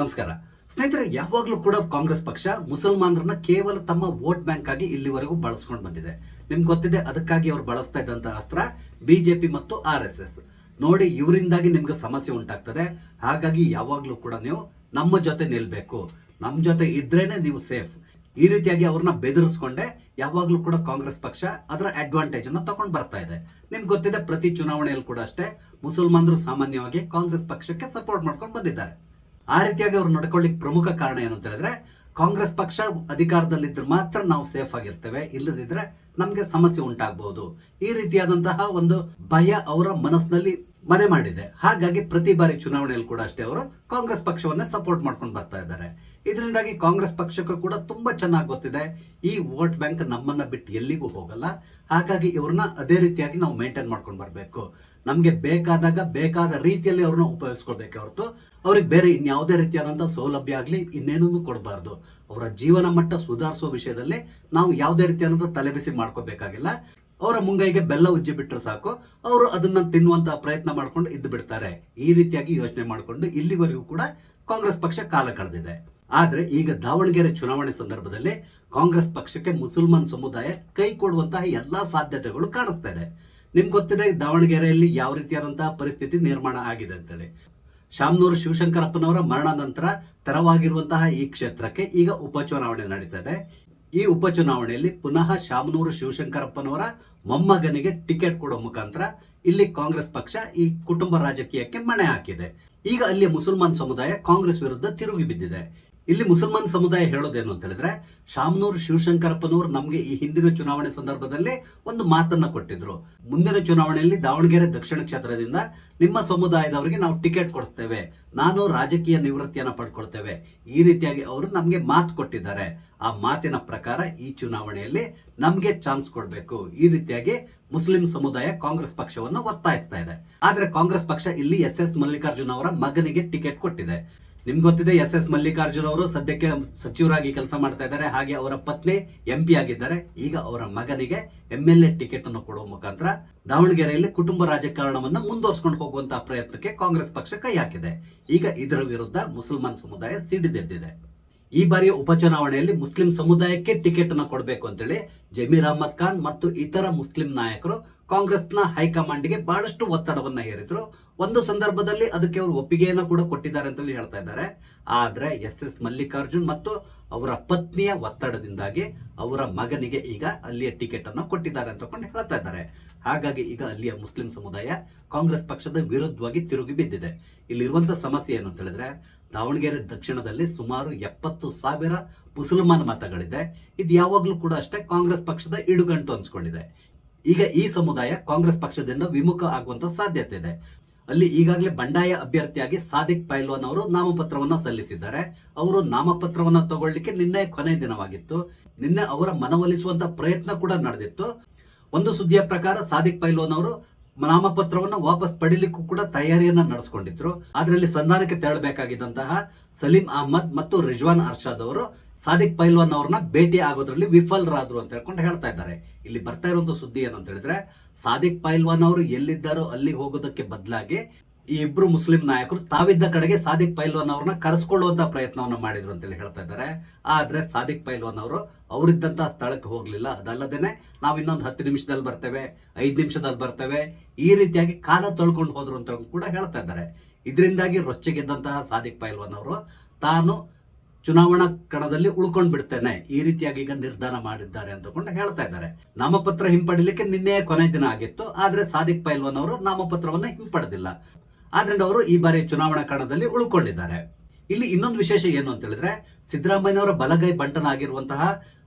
ನಮಸ್ಕಾರ ಸ್ನೇಹಿತರೆ. ಯಾವಾಗಲೂ ಕೂಡ ಕಾಂಗ್ರೆಸ್ ಪಕ್ಷ ಮುಸಲ್ಮಾನರನ್ನ ಕೇವಲ ತಮ್ಮ ವೋಟ್ ಬ್ಯಾಂಕ್ ಆಗಿ ಇಲ್ಲಿವರೆಗೂ ಬಳಸ್ಕೊಂಡು ಬಂದಿದೆ. ನಿಮ್ಗೆ ಗೊತ್ತಿದೆ, ಅದಕ್ಕಾಗಿ ಅವ್ರು ಬಳಸ್ತಾ ಇದ್ದಂತಹ ಅಸ್ತ್ರ ಬಿಜೆಪಿ ಮತ್ತು RSS. ನೋಡಿ, ಇವರಿಂದಾಗಿ ನಿಮ್ಗೆ ಸಮಸ್ಯೆ ಉಂಟಾಗ್ತದೆ. ಹಾಗಾಗಿ ಯಾವಾಗಲೂ ಕೂಡ ನೀವು ನಮ್ಮ ಜೊತೆ ನಿಲ್ಬೇಕು, ನಮ್ಮ ಜೊತೆ ಇದ್ರೇನೆ ನೀವು ಸೇಫ್. ಈ ರೀತಿಯಾಗಿ ಅವ್ರನ್ನ ಬೆದರಿಸ್ಕೊಂಡೆ ಯಾವಾಗ್ಲೂ ಕೂಡ ಕಾಂಗ್ರೆಸ್ ಪಕ್ಷ ಅದರ ಅಡ್ವಾಂಟೇಜ್ ಅನ್ನ ತಗೊಂಡು ಬರ್ತಾ ಇದೆ. ನಿಮ್ಗೆ ಗೊತ್ತಿದೆ, ಪ್ರತಿ ಚುನಾವಣೆಯಲ್ಲಿ ಕೂಡ ಅಷ್ಟೇ ಮುಸಲ್ಮಾನರು ಸಾಮಾನ್ಯವಾಗಿ ಕಾಂಗ್ರೆಸ್ ಪಕ್ಷಕ್ಕೆ ಸಪೋರ್ಟ್ ಮಾಡ್ಕೊಂಡು ಬಂದಿದ್ದಾರೆ. ಆ ರೀತಿಯಾಗಿ ಅವ್ರು ನಡ್ಕೊಳ್ಳಿಕ್ ಪ್ರಮುಖ ಕಾರಣ ಏನು ಅಂತ ಹೇಳಿದ್ರೆ, ಕಾಂಗ್ರೆಸ್ ಪಕ್ಷ ಅಧಿಕಾರದಲ್ಲಿದ್ರೆ ಮಾತ್ರ ನಾವು ಸೇಫ್ ಆಗಿರ್ತೇವೆ, ಇಲ್ಲದಿದ್ರೆ ನಮ್ಗೆ ಸಮಸ್ಯೆ ಉಂಟಾಗಬಹುದು. ಈ ರೀತಿಯಾದಂತಹ ಒಂದು ಭಯ ಅವರ ಮನಸ್ಸಿನಲ್ಲಿ ಮನೆ ಮಾಡಿದೆ. ಹಾಗಾಗಿ ಪ್ರತಿ ಬಾರಿ ಚುನಾವಣೆಯಲ್ಲಿ ಕೂಡ ಅಷ್ಟೇ ಅವರು ಕಾಂಗ್ರೆಸ್ ಪಕ್ಷವನ್ನೇ ಸಪೋರ್ಟ್ ಮಾಡ್ಕೊಂಡು ಬರ್ತಾ ಇದ್ದಾರೆ. ಇದರಿಂದಾಗಿ ಕಾಂಗ್ರೆಸ್ ಪಕ್ಷಕ್ಕೂ ಕೂಡ ತುಂಬಾ ಚೆನ್ನಾಗಿ ಗೊತ್ತಿದೆ, ಈ ವೋಟ್ ಬ್ಯಾಂಕ್ ನಮ್ಮನ್ನ ಬಿಟ್ಟು ಎಲ್ಲಿಗೂ ಹೋಗಲ್ಲ. ಹಾಗಾಗಿ ಇವ್ರನ್ನ ಅದೇ ರೀತಿಯಾಗಿ ನಾವು ಮೇಂಟೈನ್ ಮಾಡ್ಕೊಂಡು ಬರಬೇಕು. ನಮ್ಗೆ ಬೇಕಾದಾಗ ಬೇಕಾದ ರೀತಿಯಲ್ಲಿ ಅವ್ರನ್ನ ಉಪಯೋಗಿಸ್ಕೊಳ್ಬೇಕೆ ಹೊರತು ಅವ್ರಿಗೆ ಬೇರೆ ಇನ್ಯಾವುದೇ ರೀತಿಯಾದಂತಹ ಸೌಲಭ್ಯ ಆಗ್ಲಿ ಇನ್ನೇನೂ ಕೊಡಬಾರ್ದು. ಅವರ ಜೀವನ ಮಟ್ಟ ಸುಧಾರಿಸೋ ವಿಷಯದಲ್ಲಿ ನಾವು ಯಾವುದೇ ರೀತಿಯಾದಂತಹ ತಲೆಬಿಸಿ ಮಾಡ್ಕೋಬೇಕಾಗಿಲ್ಲ. ಅವರ ಮುಂಗೈಗೆ ಬೆಲ್ಲ ಉಜ್ಜಿ ಬಿಟ್ಟರು ಸಾಕು, ಅವರು ಅದನ್ನ ತಿನ್ನುವಂತಹ ಪ್ರಯತ್ನ ಮಾಡ್ಕೊಂಡು ಇದ್ದು ಬಿಡ್ತಾರೆ. ಈ ರೀತಿಯಾಗಿ ಯೋಚನೆ ಮಾಡಿಕೊಂಡು ಇಲ್ಲಿವರೆಗೂ ಕೂಡ ಕಾಂಗ್ರೆಸ್ ಪಕ್ಷ ಕಾಲ ಕಳೆದಿದೆ. ಆದ್ರೆ ಈಗ ದಾವಣಗೆರೆ ಚುನಾವಣೆ ಸಂದರ್ಭದಲ್ಲಿ ಕಾಂಗ್ರೆಸ್ ಪಕ್ಷಕ್ಕೆ ಮುಸಲ್ಮಾನ್ ಸಮುದಾಯ ಕೈ ಕೊಡುವಂತಹ ಎಲ್ಲಾ ಸಾಧ್ಯತೆಗಳು ಕಾಣಿಸ್ತಾ ಇದೆ. ನಿಮ್ಗೆ ಗೊತ್ತಿದೆ, ದಾವಣಗೆರೆಯಲ್ಲಿ ಯಾವ ರೀತಿಯಾದಂತಹ ಪರಿಸ್ಥಿತಿ ನಿರ್ಮಾಣ ಆಗಿದೆ ಅಂತೇಳಿ. ಶಾಮನೂರು ಶಿವಶಂಕರಪ್ಪನವರ ಮರಣ ನಂತರ ತೆರವಾಗಿರುವಂತಹ ಈ ಕ್ಷೇತ್ರಕ್ಕೆ ಈಗ ಉಪಚುನಾವಣೆ ನಡೀತಾ ಇದೆ. ಈ ಉಪಚುನಾವಣೆಯಲ್ಲಿ ಪುನಃ ಶಾಮನೂರು ಶಿವಶಂಕರಪ್ಪನವರ ಮೊಮ್ಮಗನಿಗೆ ಟಿಕೆಟ್ ಕೊಡೋ ಮುಖಾಂತರ ಇಲ್ಲಿ ಕಾಂಗ್ರೆಸ್ ಪಕ್ಷ ಈ ಕುಟುಂಬ ರಾಜಕೀಯಕ್ಕೆ ಮಣೆ ಹಾಕಿದೆ. ಈಗ ಅಲ್ಲಿಯ ಮುಸಲ್ಮಾನ್ ಸಮುದಾಯ ಕಾಂಗ್ರೆಸ್ ವಿರುದ್ಧ ತಿರುಗಿ ಬಿದ್ದಿದೆ. ಇಲ್ಲಿ ಮುಸಲ್ಮಾನ್ ಸಮುದಾಯ ಹೇಳೋದೇನು ಅಂತ ಹೇಳಿದ್ರೆ, ಶಾಮನೂರು ಶಿವಶಂಕರಪ್ಪನವರು ನಮ್ಗೆ ಈ ಹಿಂದಿನ ಚುನಾವಣೆ ಸಂದರ್ಭದಲ್ಲಿ ಒಂದು ಮಾತನ್ನ ಕೊಟ್ಟಿದ್ರು. ಮುಂದಿನ ಚುನಾವಣೆಯಲ್ಲಿ ದಾವಣಗೆರೆ ದಕ್ಷಿಣ ಕ್ಷೇತ್ರದಿಂದ ನಿಮ್ಮ ಸಮುದಾಯದವರಿಗೆ ನಾವು ಟಿಕೆಟ್ ಕೊಡಿಸ್ತೇವೆ, ನಾನು ರಾಜಕೀಯ ನಿವೃತ್ತಿಯನ್ನ ಪಡ್ಕೊಳ್ತೇವೆ. ಈ ರೀತಿಯಾಗಿ ಅವರು ನಮ್ಗೆ ಮಾತು ಕೊಟ್ಟಿದ್ದಾರೆ. ಆ ಮಾತಿನ ಪ್ರಕಾರ ಈ ಚುನಾವಣೆಯಲ್ಲಿ ನಮ್ಗೆ ಚಾನ್ಸ್ ಕೊಡ್ಬೇಕು. ಈ ರೀತಿಯಾಗಿ ಮುಸ್ಲಿಂ ಸಮುದಾಯ ಕಾಂಗ್ರೆಸ್ ಪಕ್ಷವನ್ನು ಒತ್ತಾಯಿಸ್ತಾ ಇದೆ. ಆದ್ರೆ ಕಾಂಗ್ರೆಸ್ ಪಕ್ಷ ಇಲ್ಲಿ SS ಮಲ್ಲಿಕಾರ್ಜುನ್ ಅವರ ಮಗನಿಗೆ ಟಿಕೆಟ್ ಕೊಟ್ಟಿದೆ. ನಿಮ್ಗೆ ಗೊತ್ತಿದೆ, SS ಮಲ್ಲಿಕಾರ್ಜುನ್ ಅವರು ಸದ್ಯಕ್ಕೆ ಸಚಿವರಾಗಿ ಕೆಲಸ ಮಾಡ್ತಾ ಇದ್ದಾರೆ. ಹಾಗೆ ಅವರ ಪತ್ನಿ MP ಆಗಿದ್ದಾರೆ. ಈಗ ಅವರ ಮಗನಿಗೆ MLA ಟಿಕೆಟ್ ಅನ್ನು ಕೊಡುವ ಮುಖಾಂತರ ದಾವಣಗೆರೆಯಲ್ಲಿ ಕುಟುಂಬ ರಾಜಕಾರಣವನ್ನು ಮುಂದುವರ್ಸ್ಕೊಂಡು ಹೋಗುವಂತಹ ಪ್ರಯತ್ನಕ್ಕೆ ಕಾಂಗ್ರೆಸ್ ಪಕ್ಷ ಕೈ ಹಾಕಿದೆ. ಈಗ ಇದರ ವಿರುದ್ಧ ಮುಸಲ್ಮಾನ್ ಸಮುದಾಯ ಸಿಡಿದೆದ್ದಿದೆ. ಈ ಬಾರಿಯ ಉಪಚುನಾವಣೆಯಲ್ಲಿ ಮುಸ್ಲಿಂ ಸಮುದಾಯಕ್ಕೆ ಟಿಕೆಟ್ ಅನ್ನು ಕೊಡಬೇಕು ಅಂತೇಳಿ ಜಮೀರ್ ಅಹ್ಮದ್ ಖಾನ್ ಮತ್ತು ಇತರ ಮುಸ್ಲಿಂ ನಾಯಕರು ಕಾಂಗ್ರೆಸ್ನ ಹೈಕಮಾಂಡ್ಗೆ ಬಹಳಷ್ಟು ಒತ್ತಡವನ್ನ ಹೇರಿದ್ರು. ಒಂದು ಸಂದರ್ಭದಲ್ಲಿ ಅದಕ್ಕೆ ಅವರು ಒಪ್ಪಿಗೆಯನ್ನ ಕೂಡ ಕೊಟ್ಟಿದ್ದಾರೆ ಅಂತ ಹೇಳ್ತಾ ಇದ್ದಾರೆ. ಆದ್ರೆ SS ಮಲ್ಲಿಕಾರ್ಜುನ್ ಮತ್ತು ಅವರ ಪತ್ನಿಯ ಒತ್ತಡದಿಂದಾಗಿ ಅವರ ಮಗನಿಗೆ ಈಗ ಅಲ್ಲಿಯ ಟಿಕೆಟ್ ಅನ್ನು ಕೊಟ್ಟಿದ್ದಾರೆ ಅಂತ ಹೇಳ್ತಾ ಇದ್ದಾರೆ. ಹಾಗಾಗಿ ಈಗ ಅಲ್ಲಿಯ ಮುಸ್ಲಿಂ ಸಮುದಾಯ ಕಾಂಗ್ರೆಸ್ ಪಕ್ಷದ ವಿರುದ್ಧವಾಗಿ ತಿರುಗಿ ಬಿದ್ದಿದೆ. ಇಲ್ಲಿರುವಂತಹ ಸಮಸ್ಯೆ ಏನು ಅಂತ ಹೇಳಿದ್ರೆ, ದಾವಣಗೆರೆ ದಕ್ಷಿಣದಲ್ಲಿ ಸುಮಾರು 70,000 ಮುಸಲ್ಮಾನ್ ಮತಗಳಿದೆ. ಇದು ಯಾವಾಗ್ಲೂ ಕೂಡ ಅಷ್ಟೇ ಕಾಂಗ್ರೆಸ್ ಪಕ್ಷದ ಇಡುಗಂಟು ಅನ್ಸ್ಕೊಂಡಿದೆ. ಈಗ ಈ ಸಮುದಾಯ ಕಾಂಗ್ರೆಸ್ ಪಕ್ಷದಿಂದ ವಿಮುಖ ಆಗುವಂತ ಸಾಧ್ಯತೆ ಇದೆ. ಅಲ್ಲಿ ಈಗಾಗಲೇ ಬಂಡಾಯ ಅಭ್ಯರ್ಥಿಯಾಗಿ ಸಾದಿಕ್ ಪೈಲ್ವಾನ್ ಅವರು ನಾಮಪತ್ರವನ್ನ ಸಲ್ಲಿಸಿದ್ದಾರೆ. ಅವರು ನಾಮಪತ್ರವನ್ನ ತಗೊಳ್ಳಿಕ್ಕೆ ನಿನ್ನೆ ಕೊನೆ ದಿನವಾಗಿತ್ತು. ನಿನ್ನೆ ಅವರ ಮನವೊಲಿಸುವಂತ ಪ್ರಯತ್ನ ಕೂಡ ನಡೆದಿತ್ತು. ಒಂದು ಸುದ್ದಿಯ ಪ್ರಕಾರ ಸಾದಿಕ್ ಪೈಲ್ವಾನ್ ಅವರು ನಾಮಪತ್ರವನ್ನ ವಾಪಸ್ ಪಡಿಲಿಕ್ಕೂ ಕೂಡ ತಯಾರಿಯನ್ನ ನಡೆಸಿಕೊಂಡಿದ್ರು. ಅದರಲ್ಲಿ ಸಂಧಾನಕ್ಕೆ ತೆರಳಬೇಕಾಗಿದ್ದಂತಹ ಸಲೀಂ ಅಹ್ಮದ್ ಮತ್ತು ರಿಜ್ವಾನ್ ಅರ್ಷಾದ್ ಅವರು ಸಾದಿಕ್ ಪೈಲ್ವಾನ್ ಅವ್ರನ್ನ ಭೇಟಿ ಆಗೋದ್ರಲ್ಲಿ ವಿಫಲರಾದ್ರು ಅಂತ ಹೇಳ್ತಾ ಇದ್ದಾರೆ. ಇಲ್ಲಿ ಬರ್ತಾ ಇರುವಂತ ಸುದ್ದಿ ಏನಂತ ಹೇಳಿದ್ರೆ, ಸಾದಿಕ್ ಪೈಲ್ವಾನ್ ಅವರು ಎಲ್ಲಿದ್ದಾರೋ ಅಲ್ಲಿಗೆ ಹೋಗೋದಕ್ಕೆ ಬದಲಾಗಿ ಈ ಇಬ್ರು ಮುಸ್ಲಿಂ ನಾಯಕರು ತಾವಿದ್ದ ಕಡೆಗೆ ಸಾದಿಕ್ ಪೈಲ್ವಾನ್ ಅವ್ರನ್ನ ಕರೆಸ್ಕೊಳ್ಳುವಂತ ಪ್ರಯತ್ನವನ್ನ ಮಾಡಿದ್ರು ಅಂತ ಹೇಳ್ತಾ ಇದ್ದಾರೆ. ಆದ್ರೆ ಸಾದಿಕ್ ಪೈಲ್ವಾನ್ ಅವರು ಅವರಿದ್ದಂತಹ ಸ್ಥಳಕ್ಕೆ ಹೋಗ್ಲಿಲ್ಲ. ಅದಲ್ಲದೇನೆ ನಾವು ಇನ್ನೊಂದು 10 ನಿಮಿಷದಲ್ಲಿ ಬರ್ತೇವೆ, 5 ನಿಮಿಷದಲ್ಲಿ ಬರ್ತೇವೆ, ಈ ರೀತಿಯಾಗಿ ಕಾಲ ತೊಳ್ಕೊಂಡು ಹೋದ್ರು ಅಂತ ಕೂಡ ಹೇಳ್ತಾ ಇದ್ದಾರೆ. ಇದರಿಂದಾಗಿ ರೊಚ್ಚಿಗೆದ್ದಂತಹ ಸಾದಿಕ್ ಪೈಲ್ವಾನ್ ಅವರು ತಾನು ಚುನಾವಣಾ ಕಣದಲ್ಲಿ ಉಳ್ಕೊಂಡ್ ಬಿಡ್ತೇನೆ, ಈ ರೀತಿಯಾಗಿ ಈಗ ನಿರ್ಧಾರ ಮಾಡಿದ್ದಾರೆ ಅಂತ ಹೇಳ್ತಾ ಇದ್ದಾರೆ. ನಾಮಪತ್ರ ಹಿಂಪಡಿಲಿಕ್ಕೆ ನಿನ್ನೆ ಕೊನೆ ದಿನ ಆಗಿತ್ತು. ಆದ್ರೆ ಸಾದಿಕ್ ಪೈಲ್ವಾನ್ ಅವರು ನಾಮಪತ್ರವನ್ನ ಹಿಂಪಡೆದಿಲ್ಲ. ಆದ್ರಿಂದ ಅವರು ಈ ಬಾರಿ ಚುನಾವಣಾ ಕಣದಲ್ಲಿ ಉಳ್ಕೊಂಡಿದ್ದಾರೆ. ಇಲ್ಲಿ ಇನ್ನೊಂದು ವಿಶೇಷ ಏನು ಅಂತ ಹೇಳಿದ್ರೆ, ಸಿದ್ದರಾಮಯ್ಯನವರ ಬಲಗೈ ಬಂಟನಾಗಿರುವಂತಹ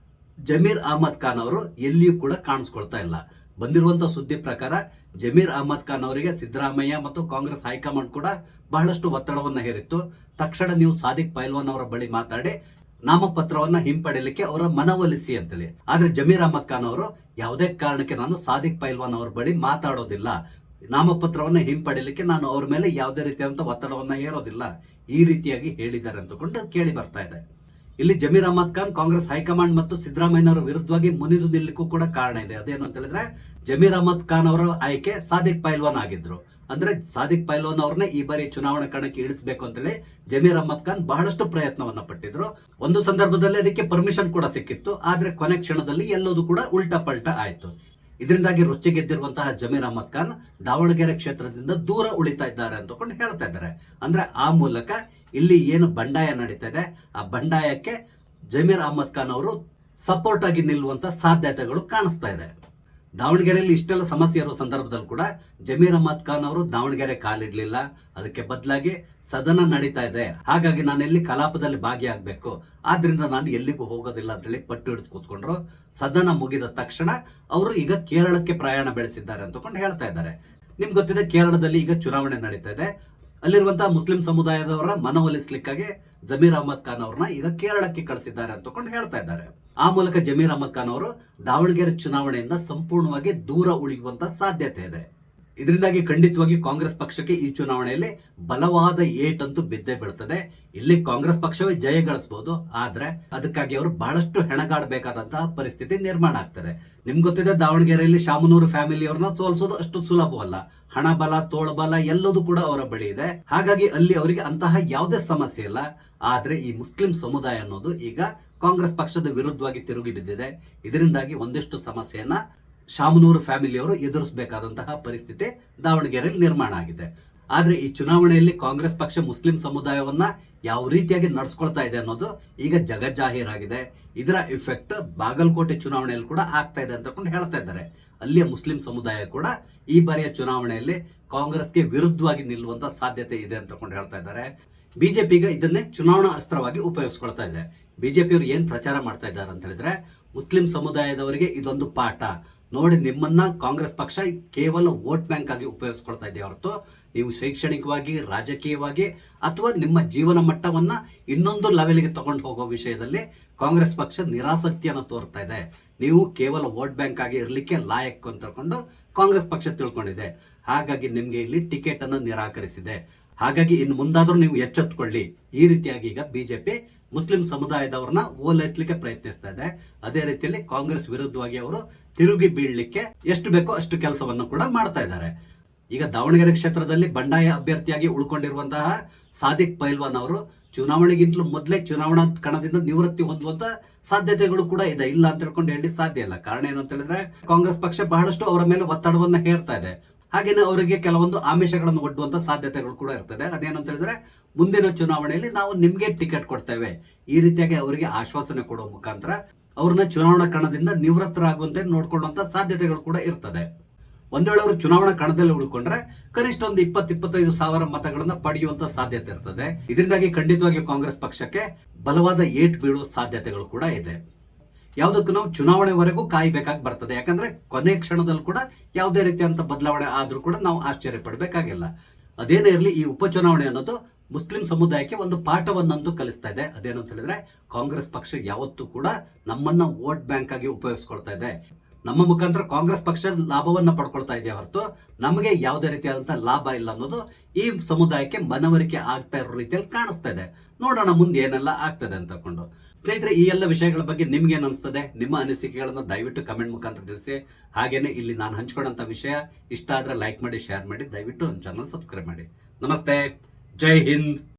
ಜಮೀರ್ ಅಹ್ಮದ್ ಖಾನ್ ಅವರು ಎಲ್ಲಿಯೂ ಕೂಡ ಕಾಣಿಸ್ಕೊಳ್ತಾ ಇಲ್ಲ. ಬಂದಿರುವಂತಹ ಸುದ್ದಿ ಪ್ರಕಾರ ಜಮೀರ್ ಅಹ್ಮದ್ ಖಾನ್ ಅವರಿಗೆ ಸಿದ್ದರಾಮಯ್ಯ ಮತ್ತು ಕಾಂಗ್ರೆಸ್ ಹೈಕಮಾಂಡ್ ಕೂಡ ಬಹಳಷ್ಟು ಒತ್ತಡವನ್ನ ಹೇರಿತ್ತು. ತಕ್ಷಣ ನೀವು ಸಾದಿಕ್ ಪೈಲ್ವಾನ್ ಅವರ ಬಳಿ ಮಾತಾಡಿ ನಾಮಪತ್ರವನ್ನ ಹಿಂಪಡೆಯಲಿಕ್ಕೆ ಅವರ ಮನವೊಲಿಸಿ ಅಂತೇಳಿ. ಆದ್ರೆ ಜಮೀರ್ ಅಹ್ಮದ್ ಖಾನ್ ಅವರು ಯಾವುದೇ ಕಾರಣಕ್ಕೆ ನಾನು ಸಾದಿಕ್ ಪೈಲ್ವಾನ್ ಅವರ ಬಳಿ ಮಾತಾಡೋದಿಲ್ಲ, ನಾಮಪತ್ರವನ್ನ ಹಿಂಪಡೆಯಲಿಕ್ಕೆ ನಾನು ಅವ್ರ ಮೇಲೆ ಯಾವುದೇ ರೀತಿಯಾದಂತಹ ಒತ್ತಡವನ್ನ ಹೇರೋದಿಲ್ಲ, ಈ ರೀತಿಯಾಗಿ ಹೇಳಿದ್ದಾರೆ ಅಂತಕೊಂಡು ಕೇಳಿ ಬರ್ತಾ ಇದೆ. ಇಲ್ಲಿ ಜಮೀರ್ ಅಹ್ಮದ್ ಖಾನ್ ಕಾಂಗ್ರೆಸ್ ಹೈಕಮಾಂಡ್ ಮತ್ತು ಸಿದ್ದರಾಮಯ್ಯನವರ ವಿರುದ್ಧವಾಗಿ ಮುನಿದು ನಿಲ್ಲಕ್ಕೂ ಕೂಡ ಕಾರಣ ಇದೆ. ಅದೇನು ಅಂತ ಹೇಳಿದ್ರೆ, ಜಮೀರ್ ಅಹ್ಮದ್ ಖಾನ್ ಅವರ ಆಯ್ಕೆ ಸಾದಿಕ್ ಪೈಲ್ವಾನ್ ಆಗಿದ್ರು. ಅಂದ್ರೆ ಸಾದಿಕ್ ಪೈಲ್ವಾನ್ ಅವ್ರನ್ನೇ ಈ ಬಾರಿ ಚುನಾವಣಾ ಕಣಕ್ಕೆ ಇಳಿಸಬೇಕು ಅಂತೇಳಿ ಜಮೀರ್ ಅಹ್ಮದ್ ಖಾನ್ ಬಹಳಷ್ಟು ಪ್ರಯತ್ನವನ್ನ ಪಟ್ಟಿದ್ರು. ಒಂದು ಸಂದರ್ಭದಲ್ಲಿ ಅದಕ್ಕೆ ಪರ್ಮಿಷನ್ ಕೂಡ ಸಿಕ್ಕಿತ್ತು. ಆದ್ರೆ ಕೊನೆ ಕ್ಷಣದಲ್ಲಿ ಎಲ್ಲದೂ ಕೂಡ ಉಲ್ಟಾ ಪಲ್ಟಾ ಆಯ್ತು. ಇದರಿಂದಾಗಿ ರುಚಿ ಗೆದ್ದಿರುವಂತಹ ಜಮೀರ್ ಅಹ್ಮದ್ ಖಾನ್ ದಾವಣಗೆರೆ ಕ್ಷೇತ್ರದಿಂದ ದೂರ ಉಳಿತಾ ಇದ್ದಾರೆ ಅಂತಕೊಂಡು ಹೇಳ್ತಾ ಇದ್ದಾರೆ. ಅಂದ್ರೆ ಆ ಮೂಲಕ ಇಲ್ಲಿ ಏನು ಬಂಡಾಯ ನಡೀತಾ ಇದೆ, ಆ ಬಂಡಾಯಕ್ಕೆ ಜಮೀರ್ ಅಹ್ಮದ್ ಖಾನ್ ಅವರು ಸಪೋರ್ಟ್ ಆಗಿ ನಿಲ್ಲುವಂತ ಸಾಧ್ಯತೆಗಳು ಕಾಣಿಸ್ತಾ ಇದೆ. ದಾವಣಗೆರೆಯಲ್ಲಿ ಇಷ್ಟೆಲ್ಲ ಸಮಸ್ಯೆ ಇರೋ ಸಂದರ್ಭದಲ್ಲಿ ಕೂಡ ಜಮೀರ್ ಅಹ್ಮದ್ ಖಾನ್ ಅವರು ದಾವಣಗೆರೆ ಕಾಲಿಡ್ಲಿಲ್ಲ. ಅದಕ್ಕೆ ಬದಲಾಗಿ ಸದನ ನಡೀತಾ ಇದೆ, ಹಾಗಾಗಿ ನಾನು ಎಲ್ಲಿ ಕಲಾಪದಲ್ಲಿ ಭಾಗಿಯಾಗಬೇಕು, ಆದ್ರಿಂದ ನಾನು ಎಲ್ಲಿಗೂ ಹೋಗೋದಿಲ್ಲ ಅಂತೇಳಿ ಪಟ್ಟು ಹಿಡಿದು ಕೂತ್ಕೊಂಡ್ರು. ಸದನ ಮುಗಿದ ತಕ್ಷಣ ಅವರು ಈಗ ಕೇರಳಕ್ಕೆ ಪ್ರಯಾಣ ಬೆಳೆಸಿದ್ದಾರೆ ಅಂತಕೊಂಡು ಹೇಳ್ತಾ ಇದ್ದಾರೆ. ನಿಮ್ಗೆ ಗೊತ್ತಿದೆ, ಕೇರಳದಲ್ಲಿ ಈಗ ಚುನಾವಣೆ ನಡೀತಾ ಇದೆ. ಅಲ್ಲಿರುವಂತಹ ಮುಸ್ಲಿಂ ಸಮುದಾಯದವರ ಮನವೊಲಿಸ್ಲಿಕ್ಕಾಗಿ ಜಮೀರ್ ಅಹ್ಮದ್ ಖಾನ್ ಅವ್ರನ್ನ ಈಗ ಕೇರಳಕ್ಕೆ ಕಳಿಸಿದ್ದಾರೆ ಅಂತಕೊಂಡು ಹೇಳ್ತಾ ಇದ್ದಾರೆ. ಆ ಮೂಲಕ ಜಮೀರ್ ಅಹ್ಮದ್ ಖಾನ್ ಅವರು ದಾವಣಗೆರೆ ಚುನಾವಣೆಯಿಂದ ಸಂಪೂರ್ಣವಾಗಿ ದೂರ ಉಳಿಯುವಂತ ಸಾಧ್ಯತೆ ಇದೆ. ಇದರಿಂದಾಗಿ ಖಂಡಿತವಾಗಿ ಕಾಂಗ್ರೆಸ್ ಪಕ್ಷಕ್ಕೆ ಈ ಚುನಾವಣೆಯಲ್ಲಿ ಬಲವಾದ ಏಟಂತೂ ಬಿದ್ದೇ ಬೀಳ್ತದೆ. ಇಲ್ಲಿ ಕಾಂಗ್ರೆಸ್ ಪಕ್ಷವೇ ಜಯ ಗಳಿಸಬಹುದು, ಆದ್ರೆ ಅದಕ್ಕಾಗಿ ಅವರು ಬಹಳಷ್ಟು ಹೆಣಗಾಡಬೇಕಾದಂತಹ ಪರಿಸ್ಥಿತಿ ನಿರ್ಮಾಣ ಆಗ್ತದೆ. ನಿಮ್ಗೆ ಗೊತ್ತಿದೆ, ದಾವಣಗೆರೆಯಲ್ಲಿ ಶಾಮನೂರು ಫ್ಯಾಮಿಲಿ ಅವ್ರನ್ನ ಸೋಲಿಸೋದು ಅಷ್ಟು ಸುಲಭವಲ್ಲ. ಹಣ ಬಲ, ತೋಳ್ಬಲ ಎಲ್ಲದೂ ಕೂಡ ಅವರ ಬಳಿ ಇದೆ. ಹಾಗಾಗಿ ಅಲ್ಲಿ ಅವರಿಗೆ ಅಂತಹ ಯಾವುದೇ ಸಮಸ್ಯೆ ಇಲ್ಲ. ಆದ್ರೆ ಈ ಮುಸ್ಲಿಂ ಸಮುದಾಯ ಅನ್ನೋದು ಈಗ ಕಾಂಗ್ರೆಸ್ ಪಕ್ಷದ ವಿರುದ್ಧವಾಗಿ ತಿರುಗಿ ಬಿದ್ದಿದೆ. ಇದರಿಂದಾಗಿ ಒಂದಿಷ್ಟು ಸಮಸ್ಯೆಯನ್ನ ಶಾಮನೂರು ಫ್ಯಾಮಿಲಿಯವರು ಎದುರಿಸಬೇಕಾದಂತಹ ಪರಿಸ್ಥಿತಿ ದಾವಣಗೆರೆಯಲ್ಲಿ ನಿರ್ಮಾಣ ಆಗಿದೆ. ಆದ್ರೆ ಈ ಚುನಾವಣೆಯಲ್ಲಿ ಕಾಂಗ್ರೆಸ್ ಪಕ್ಷ ಮುಸ್ಲಿಂ ಸಮುದಾಯವನ್ನ ಯಾವ ರೀತಿಯಾಗಿ ನಡ್ಸ್ಕೊಳ್ತಾ ಇದೆ ಅನ್ನೋದು ಈಗ ಜಗಜ್ಜಾಹೀರಾಗಿದೆ. ಇದರ ಇಫೆಕ್ಟ್ ಬಾಗಲಕೋಟೆ ಚುನಾವಣೆಯಲ್ಲಿ ಕೂಡ ಆಗ್ತಾ ಇದೆ ಅಂತ ಹೇಳ್ತಾ ಇದ್ದಾರೆ. ಅಲ್ಲಿಯ ಮುಸ್ಲಿಂ ಸಮುದಾಯ ಕೂಡ ಈ ಬಾರಿಯ ಚುನಾವಣೆಯಲ್ಲಿ ಕಾಂಗ್ರೆಸ್ಗೆ ವಿರುದ್ಧವಾಗಿ ನಿಲ್ಲುವಂತ ಸಾಧ್ಯತೆ ಇದೆ ಅಂತ ಹೇಳ್ತಾ ಇದ್ದಾರೆ. ಬಿಜೆಪಿ ಈಗ ಇದನ್ನೇ ಚುನಾವಣಾ ಅಸ್ತ್ರವಾಗಿ ಉಪಯೋಗಿಸ್ಕೊಳ್ತಾ ಇದೆ. ಬಿಜೆಪಿಯವರು ಏನ್ ಪ್ರಚಾರ ಮಾಡ್ತಾ ಇದ್ದಾರೆ ಅಂತ ಹೇಳಿದ್ರೆ, ಮುಸ್ಲಿಂ ಸಮುದಾಯದವರಿಗೆ ಇದೊಂದು ಪಾಠ ನೋಡಿ, ನಿಮ್ಮನ್ನ ಕಾಂಗ್ರೆಸ್ ಪಕ್ಷ ಕೇವಲ ವೋಟ್ ಬ್ಯಾಂಕ್ ಆಗಿ ಉಪಯೋಗಿಸ್ಕೊಳ್ತಾ ಇದೆ ಹೊರತು ನೀವು ಶೈಕ್ಷಣಿಕವಾಗಿ, ರಾಜಕೀಯವಾಗಿ ಅಥವಾ ನಿಮ್ಮ ಜೀವನ ಮಟ್ಟವನ್ನ ಇನ್ನೊಂದು ಲೆವೆಲ್ಗೆ ತಗೊಂಡು ಹೋಗೋ ವಿಷಯದಲ್ಲಿ ಕಾಂಗ್ರೆಸ್ ಪಕ್ಷ ನಿರಾಸಕ್ತಿಯನ್ನು ತೋರ್ತಾ ಇದೆ. ನೀವು ಕೇವಲ ವೋಟ್ ಬ್ಯಾಂಕ್ ಆಗಿ ಇರ್ಲಿಕ್ಕೆ ಲಾಯಕ್ ಅಂತ ತಿಳ್ಕೊಂಡು ಕಾಂಗ್ರೆಸ್ ಪಕ್ಷ ತಿಳ್ಕೊಂಡಿದೆ. ಹಾಗಾಗಿ ನಿಮ್ಗೆ ಇಲ್ಲಿ ಟಿಕೆಟ್ ಅನ್ನು ನಿರಾಕರಿಸಿದೆ. ಹಾಗಾಗಿ ಇನ್ನು ಮುಂದಾದ್ರೂ ನೀವು ಎಚ್ಚೆತ್ತುಕೊಳ್ಳಿ. ಈ ರೀತಿಯಾಗಿ ಈಗ ಬಿಜೆಪಿ ಮುಸ್ಲಿಂ ಸಮುದಾಯದವ್ರನ್ನ ಓಲೈಸಲಿಕ್ಕೆ ಪ್ರಯತ್ನಿಸ್ತಾ ಇದೆ. ಅದೇ ರೀತಿಯಲ್ಲಿ ಕಾಂಗ್ರೆಸ್ ವಿರುದ್ಧವಾಗಿ ಅವರು ತಿರುಗಿ ಬೀಳಲಿಕ್ಕೆ ಎಷ್ಟು ಬೇಕೋ ಅಷ್ಟು ಕೆಲಸವನ್ನು ಕೂಡ ಮಾಡ್ತಾ ಇದ್ದಾರೆ. ಈಗ ದಾವಣಗೆರೆ ಕ್ಷೇತ್ರದಲ್ಲಿ ಬಂಡಾಯ ಅಭ್ಯರ್ಥಿಯಾಗಿ ಉಳ್ಕೊಂಡಿರುವಂತಹ ಸಾದಿಕ್ ಪೈಲ್ವಾನ್ ಅವರು ಚುನಾವಣೆಗಿಂತಲೂ ಮೊದಲೇ ಚುನಾವಣಾ ಕಣದಿಂದ ನಿವೃತ್ತಿ ಹೊಂದುವಂತ ಸಾಧ್ಯತೆಗಳು ಕೂಡ ಇದೆ. ಇಲ್ಲ ಅಂತ ಹೇಳ್ಕೊಂಡು ಹೇಳಿ ಸಾಧ್ಯ ಇಲ್ಲ. ಕಾರಣ ಏನು ಅಂತ ಹೇಳಿದ್ರೆ, ಕಾಂಗ್ರೆಸ್ ಪಕ್ಷ ಬಹಳಷ್ಟು ಅವರ ಮೇಲೆ ಒತ್ತಡವನ್ನ ಹೇರ್ತಾ ಇದೆ. ಹಾಗೇನೆ ಅವರಿಗೆ ಕೆಲವೊಂದು ಆಮಿಷಗಳನ್ನು ಒಡ್ಡುವಂತ ಸಾಧ್ಯತೆಗಳು ಕೂಡ ಇರ್ತದೆ. ಅದೇನಂತ ಹೇಳಿದ್ರೆ, ಮುಂದಿನ ಚುನಾವಣೆಯಲ್ಲಿ ನಾವು ನಿಮ್ಗೆ ಟಿಕೆಟ್ ಕೊಡ್ತೇವೆ, ಈ ರೀತಿಯಾಗಿ ಅವರಿಗೆ ಆಶ್ವಾಸನೆ ಕೊಡುವ ಮುಖಾಂತರ ಅವ್ರನ್ನ ಚುನಾವಣಾ ಕಣದಿಂದ ನಿವೃತ್ತರಾಗುವಂತೆ ನೋಡ್ಕೊಳ್ಳುವಂತ ಸಾಧ್ಯತೆಗಳು ಕೂಡ ಇರ್ತದೆ. ಒಂದ್ ವೇಳೆ ಅವರು ಚುನಾವಣಾ ಕಣದಲ್ಲಿ ಉಳ್ಕೊಂಡ್ರೆ ಕನಿಷ್ಠ ಒಂದು 20-25 ಸಾವಿರ ಮತಗಳನ್ನ ಪಡೆಯುವಂತ ಸಾಧ್ಯತೆ ಇರ್ತದೆ. ಇದರಿಂದಾಗಿ ಖಂಡಿತವಾಗಿ ಕಾಂಗ್ರೆಸ್ ಪಕ್ಷಕ್ಕೆ ಬಲವಾದ ಏಟ್ ಬೀಳುವ ಸಾಧ್ಯತೆಗಳು ಕೂಡ ಇದೆ. ಯಾವುದಕ್ಕೂ ನಾವು ಚುನಾವಣೆವರೆಗೂ ಕಾಯಬೇಕಾಗಿ ಬರ್ತದೆ. ಯಾಕಂದ್ರೆ ಕೊನೆ ಕ್ಷಣದಲ್ಲಿ ಕೂಡ ಯಾವುದೇ ರೀತಿಯಂತ ಬದಲಾವಣೆ ಆದ್ರೂ ಕೂಡ ನಾವು ಆಶ್ಚರ್ಯ ಪಡಬೇಕಾಗಿಲ್ಲ. ಅದೇನೇ ಇರಲಿ, ಈ ಉಪಚುನಾವಣೆ ಅನ್ನೋದು ಮುಸ್ಲಿಂ ಸಮುದಾಯಕ್ಕೆ ಒಂದು ಪಾಠವನ್ನಂತೂ ಕಲಿಸ್ತಾ ಇದೆ. ಅದೇನಂತ ಹೇಳಿದ್ರೆ, ಕಾಂಗ್ರೆಸ್ ಪಕ್ಷ ಯಾವತ್ತೂ ಕೂಡ ನಮ್ಮನ್ನ ವೋಟ್ ಬ್ಯಾಂಕ್ ಆಗಿ ಉಪಯೋಗಿಸ್ಕೊಳ್ತಾ ಇದೆ. ನಮ್ಮ ಮುಖಾಂತರ ಕಾಂಗ್ರೆಸ್ ಪಕ್ಷ ಲಾಭವನ್ನ ಪಡ್ಕೊಳ್ತಾ ಇದೆಯಾ ಹೊರತು ನಮಗೆ ಯಾವುದೇ ರೀತಿಯಾದಂತಹ ಲಾಭ ಇಲ್ಲ ಅನ್ನೋದು ಈ ಸಮುದಾಯಕ್ಕೆ ಮನವರಿಕೆ ಆಗ್ತಾ ಇರೋ ರೀತಿಯಲ್ಲಿ ಕಾಣಿಸ್ತಾ ಇದೆ. ನೋಡೋಣ ಮುಂದೆ ಏನೆಲ್ಲ ಆಗ್ತದೆ ಅಂತಕೊಂಡು. ಸ್ನೇಹಿತರೆ, ಈ ಎಲ್ಲ ವಿಷಯಗಳ ಬಗ್ಗೆ ನಿಮ್ಗೆ ಏನ್ ಅನಿಸ್ತದೆ? ನಿಮ್ಮ ಅನಿಸಿಕೆಗಳನ್ನ ದಯವಿಟ್ಟು ಕಮೆಂಟ್ ಮುಖಾಂತರ ತಿಳಿಸಿ. ಹಾಗೇನೆ ಇಲ್ಲಿ ನಾನು ಹಂಚ್ಕೊಂಡಂತ ವಿಷಯ ಇಷ್ಟ ಆದ್ರೆ ಲೈಕ್ ಮಾಡಿ, ಶೇರ್ ಮಾಡಿ, ದಯವಿಟ್ಟು ನನ್ನ ಚಾನಲ್ ಸಬ್ಸ್ಕ್ರೈಬ್ ಮಾಡಿ. ನಮಸ್ತೆ, ಜೈ ಹಿಂದ್.